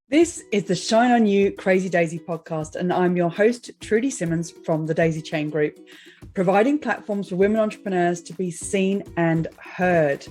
This is the Shine On You Crazy Daisy podcast, and I'm your host, Trudy Simmons from the Daisy Chain Group, providing platforms for women entrepreneurs to be seen and heard.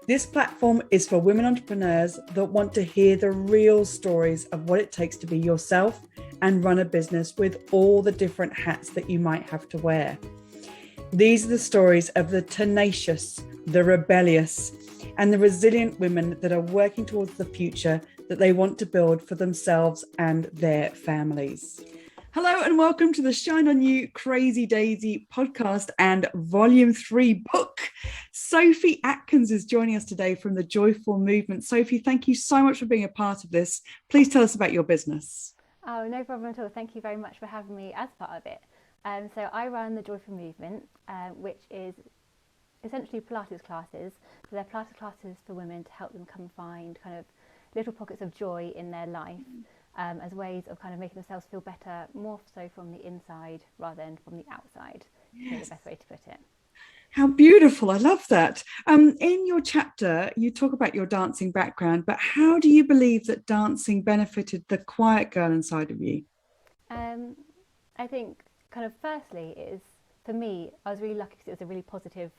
This platform is for women entrepreneurs that want to hear the real stories of what it takes to be yourself and run a business with all the different hats that you might have to wear. These are the stories of the tenacious, the rebellious, and the resilient women that are working towards the future that they want to build for themselves and their families. Hello and welcome to the Shine On You Crazy Daisy podcast and volume 3 book. Sofie Atkins is joining us today from the Joyful Movement. Sofie, thank you so much for being a part of this. Please tell us about your business. Oh, no problem at all. Thank you very much for having me as part of it. So I run the Joyful Movement, which is essentially Pilates classes. So they're Pilates classes for women to help them come find kind of little pockets of joy in their life, as ways of kind of making themselves feel better, more so from the inside rather than from the outside. Yes. Is the best way to put it. How beautiful. I love that. In your chapter, you talk about your dancing background, but how do you believe that dancing benefited the quiet girl inside of you? I think kind of firstly is, for me, I was really lucky because it was a really positive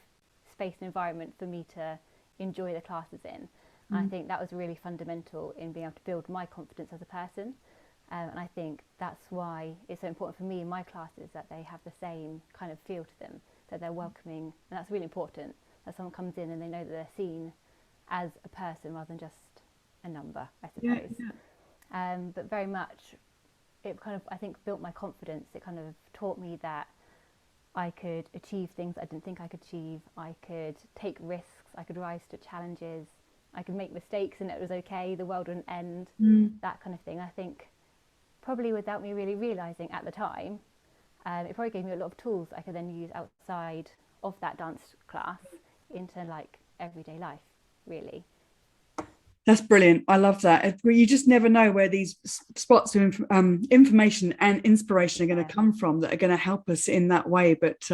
space and environment for me to enjoy the classes in. And I think that was really fundamental in being able to build my confidence as a person. And I think that's why it's so important for me in my classes that they have the same kind of feel to them, that they're welcoming. And that's really important, that someone comes in and they know that they're seen as a person rather than just a number, I suppose. Yeah. But very much, it kind of, I think, built my confidence. It kind of taught me that I could achieve things I didn't think I could achieve. I could take risks. I could rise to challenges. I could make mistakes and it was okay. The world wouldn't end. That kind of thing. I think probably without me really realising at the time, it probably gave me a lot of tools I could then use outside of that dance class into like everyday life, really. That's brilliant. I love that. You just never know where these spots of information and inspiration are going to come from that are going to help us in that way. But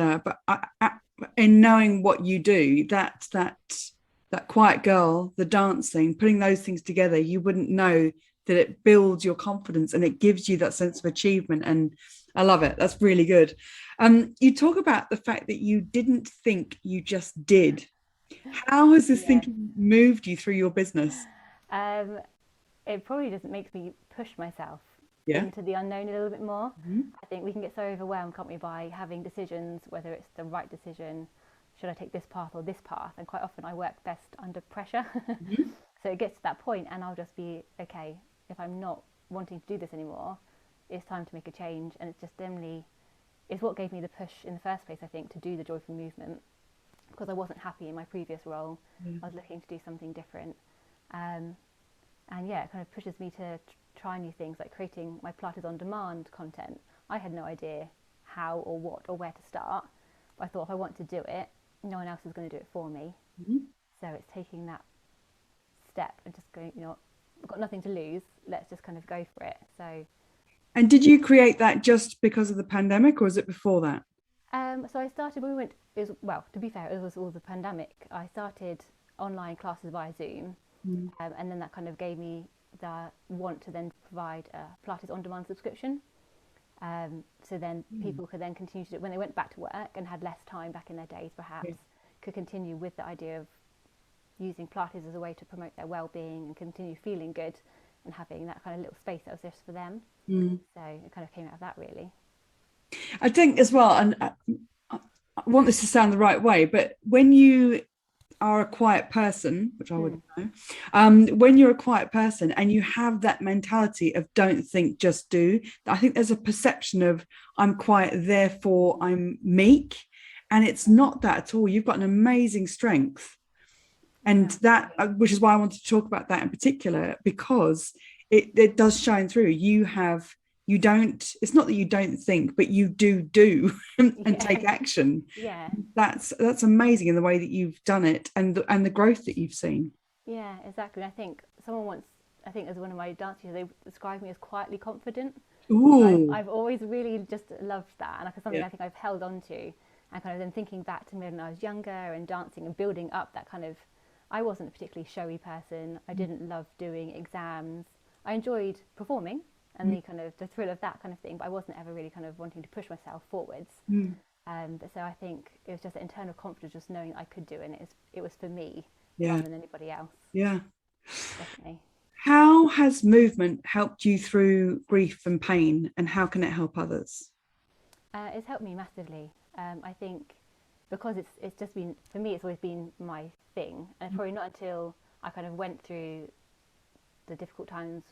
in knowing what you do, that quiet girl, the dancing, putting those things together, you wouldn't know that it builds your confidence and it gives you that sense of achievement. And I love it. That's really good. You talk about the fact that you didn't think, you just did. How has this thinking moved you through your business? It probably just makes me push myself into the unknown a little bit more. I think we can get so overwhelmed, can't we, by having decisions, whether it's the right decision, should I take this path or this path? And quite often I work best under pressure. So it gets to that point and I'll just be, okay, if I'm not wanting to do this anymore, it's time to make a change. And it's just generally, it's what gave me the push in the first place, I think, to do the Joyful Movement, because I wasn't happy in my previous role. I was looking to do something different. And yeah, it kind of pushes me to try new things, like creating my Pilates on demand content. I had no idea how or what or where to start, but I thought if I want to do it, no one else is going to do it for me. So it's taking that step and just going, you know, I've got nothing to lose, let's just kind of go for it. So and did you create that just because of the pandemic or was it before that? So I started, well, to be fair, it was all the pandemic. I started online classes via Zoom. And then that kind of gave me the want to then provide a Pilates on-demand subscription. So then people could then continue to do it when they went back to work and had less time back in their days, perhaps, could continue with the idea of using Pilates as a way to promote their well-being and continue feeling good and having that kind of little space that was just for them. So it kind of came out of that, really. I think as well, and I want this to sound the right way, but when you are a quiet person, which I wouldn't know, when you're a quiet person and you have that mentality of don't think, just do, I think there's a perception of I'm quiet, therefore I'm meek. And it's not that at all. You've got an amazing strength. And that, which is why I wanted to talk about that in particular, because it does shine through. You don't, it's not that you don't think, but you do and take action. That's amazing in the way that you've done it and the growth that you've seen. Yeah, exactly. I think someone once, I think as one of my dance teachers, they described me as quietly confident. I've always really just loved that, and like something I think I've held on to, and kind of then thinking back to me when I was younger and dancing and building up that kind of, I wasn't a particularly showy person. I didn't love doing exams. I enjoyed performing and the kind of the thrill of that kind of thing, but I wasn't ever really kind of wanting to push myself forwards. But so I think it was just an internal confidence, just knowing I could do it, and it was for me Yeah. rather than anybody else. Yeah. Definitely. How has movement helped you through grief and pain, and how can it help others? It's helped me massively. I think because it's just been, for me, it's always been my thing, and probably not until I kind of went through the difficult times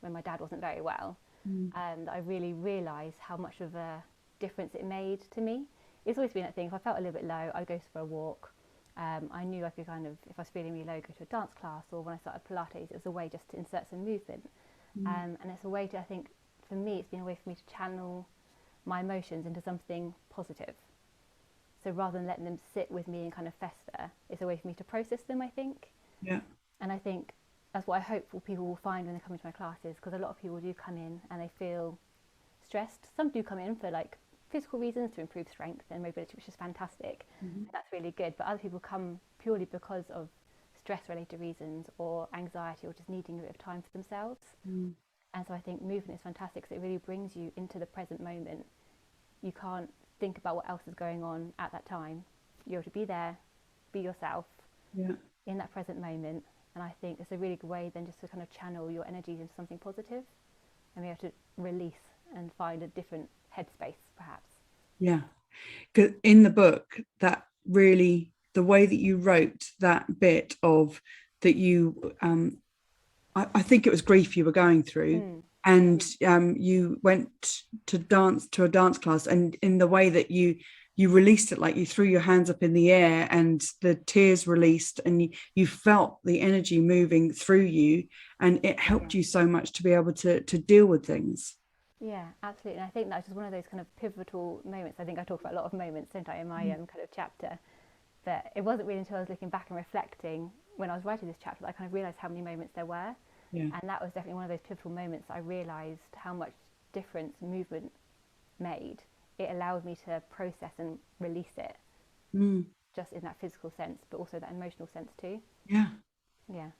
when my dad wasn't very well, that I really realised how much of a difference it made to me. It's always been that thing. If I felt a little bit low, I'd go for a walk. I knew I could kind of, if I was feeling really low, go to a dance class, or when I started Pilates, it was a way just to insert some movement. And it's a way to, I think, for me, it's been a way for me to channel my emotions into something positive. So rather than letting them sit with me and kind of fester, it's a way for me to process them, I think. Yeah. And I think that's what I hope people will find when they come into my classes, because a lot of people do come in and they feel stressed. Some do come in for like physical reasons to improve strength and mobility, which is fantastic. That's really good. But other people come purely because of stress-related reasons or anxiety or just needing a bit of time for themselves. And so I think movement is fantastic because it really brings you into the present moment. You can't think about what else is going on at that time. You're to be there, be yourself in that present moment. And I think it's a really good way then just to kind of channel your energies into something positive and be able to release and find a different headspace, perhaps. Yeah. 'Cause in the book, that really, the way that you wrote that bit of that you I think it was grief you were going through, and you went to a dance class, and in the way that you released it, like you threw your hands up in the air and the tears released, and you felt the energy moving through you, and it helped you so much to be able to deal with things. Yeah, absolutely. And I think that's just one of those kind of pivotal moments. I think I talk about a lot of moments, don't I, in my kind of chapter. But it wasn't really until I was looking back and reflecting when I was writing this chapter that I kind of realised how many moments there were. Yeah. And that was definitely one of those pivotal moments that I realised how much difference movement made. It allowed me to process and release it just in that physical sense, but also that emotional sense too. Yeah. Yeah.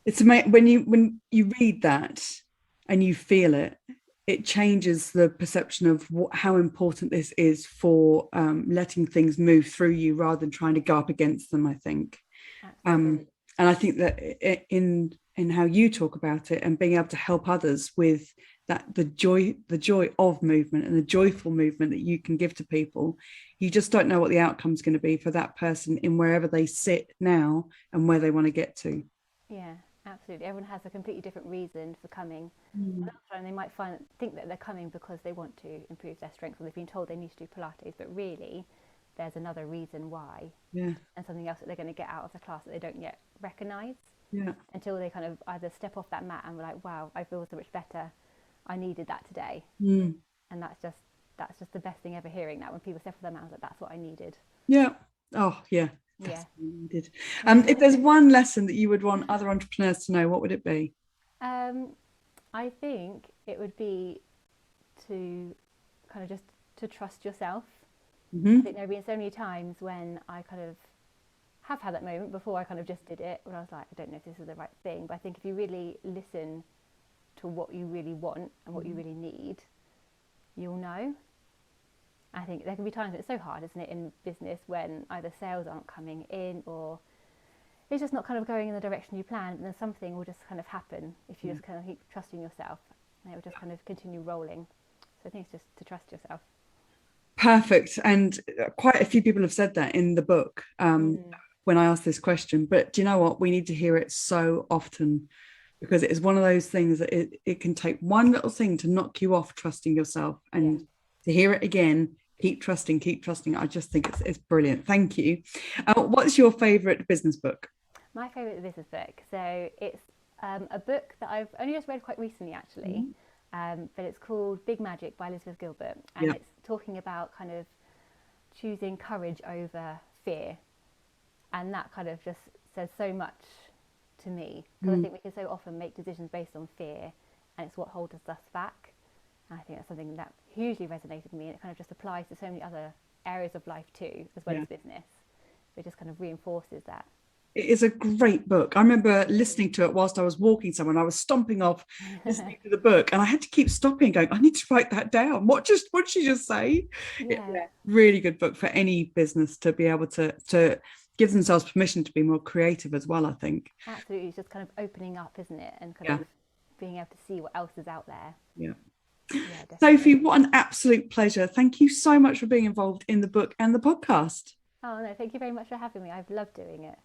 It's amazing when you read that and you feel it, it changes the perception of how important this is for letting things move through you rather than trying to go up against them, I think. Absolutely. And I think that in how you talk about it and being able to help others with that, the joy of movement and the joyful movement that you can give to people, you just don't know what the outcome is going to be for that person in wherever they sit now and where they want to get to. Yeah, absolutely. Everyone has a completely different reason for coming. A lot of the time they might think that they're coming because they want to improve their strength or they've been told they need to do Pilates, but really there's another reason why Yeah. and something else that they're going to get out of the class that they don't yet recognise Yeah. until they kind of either step off that mat and we're like, wow, I feel so much better. I needed that today. And that's just the best thing ever, hearing that when people step off their mat, I was like, that's what I needed. Yeah. Oh, yeah. Yeah. That's what you needed. If there's one lesson that you would want other entrepreneurs to know, what would it be? I think it would be to kind of just to trust yourself. I think there have been so many times when I kind of have had that moment before I kind of just did it, when I was like, I don't know if this is the right thing. But I think if you really listen to what you really want and what you really need, you'll know. I think there can be times when it's so hard, isn't it, in business, when either sales aren't coming in or it's just not kind of going in the direction you planned, and then something will just kind of happen if you just kind of keep trusting yourself, and it will just kind of continue rolling. So I think it's just to trust yourself. Perfect. And quite a few people have said that in the book when I asked this question. But do you know what? We need to hear it so often, because it is one of those things that it can take one little thing to knock you off trusting yourself, and to hear it again, keep trusting, keep trusting. I just think it's brilliant. Thank you. What's your favorite business book? My favourite business book. So it's a book that I've only just read quite recently, actually. But it's called Big Magic by Elizabeth Gilbert, and it's talking about kind of choosing courage over fear, and that kind of just says so much to me, because I think we can so often make decisions based on fear, and it's what holds us back. And I think that's something that hugely resonated with me, and it kind of just applies to so many other areas of life too, as well as business. It just kind of reinforces that It is a great book. I remember listening to it whilst I was walking somewhere. I was stomping off listening to the book, and I had to keep stopping, going, I need to write that down. What did she just say? Yeah. Really good book for any business to be able to give themselves permission to be more creative as well, I think. Absolutely. It's just kind of opening up, isn't it? And kind of being able to see what else is out there. Yeah. Yeah, Sophie, what an absolute pleasure. Thank you so much for being involved in the book and the podcast. Oh, no, thank you very much for having me. I've loved doing it.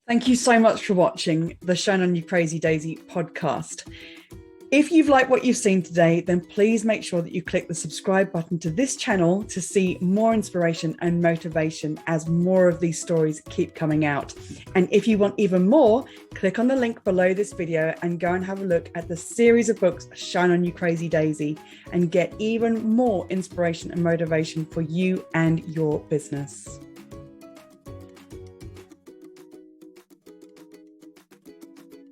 Thank you so much for watching the Shine On You Crazy Daisy podcast. If you've liked what you've seen today, then please make sure that you click the subscribe button to this channel to see more inspiration and motivation as more of these stories keep coming out. And if you want even more, click on the link below this video and go and have a look at the series of books Shine On You Crazy Daisy and get even more inspiration and motivation for you and your business.